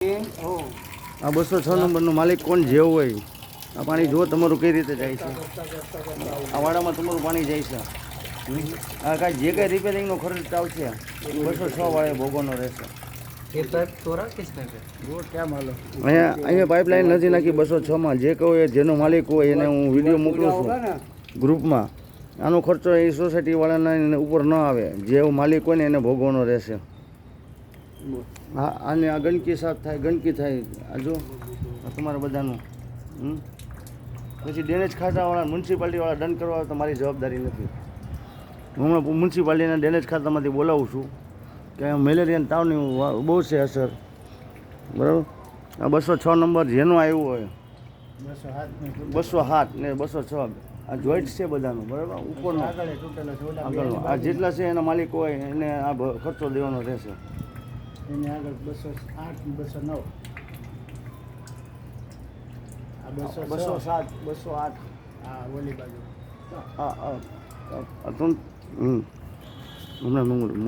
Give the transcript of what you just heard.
આ 206 નંબરનો માલિક કોણ જેવું હોય આ પાણી જો તમારું કઈ રીતે જાય છે આ વાડામાં તમારું પાણી જાય છે આ કાંઈ જે કાંઈ રિપેરિંગનો ખર્ચ આવશે એ 206 વાળે ભોગવવાનો રહેશે અહીંયા પાઇપલાઇન નથી નાખી 206માં જે કહો એ જેનો માલિક હોય એને હું વિડીયો મોકલું છું ગ્રુપમાં આનો ખર્ચો એ સોસાયટીવાળાના ઉપર ન આવે જે માલિક હોય ને એને ભોગવવાનો રહેશે હા અને આ ગંદકી સાફ થાય ગંદકી થાય આ જો તમારા બધાનું પછી ડેનેજ ખાતાવાળા મ્યુનિસિપાલિટીવાળા દંડ કરવા તો મારી જવાબદારી નથી હું હમણાં મ્યુનિસિપાલિટીના ડેનેજ ખાતામાંથી બોલાવું છું કે મેલેરિયાના તાવની બહુ છે અસર બરાબર આ 206 નંબર જેનો આવ્યો હોય 207 ને 206 આ જોઈન્ટ છે બધાનું બરાબર ઉપરનો આગળનો આ જેટલા છે એના માલિક હોય એને આ ખર્ચો દેવાનો રહેશે એને આગળ 208 209 207 208 હા ઓલી બાજુ હા હમણાં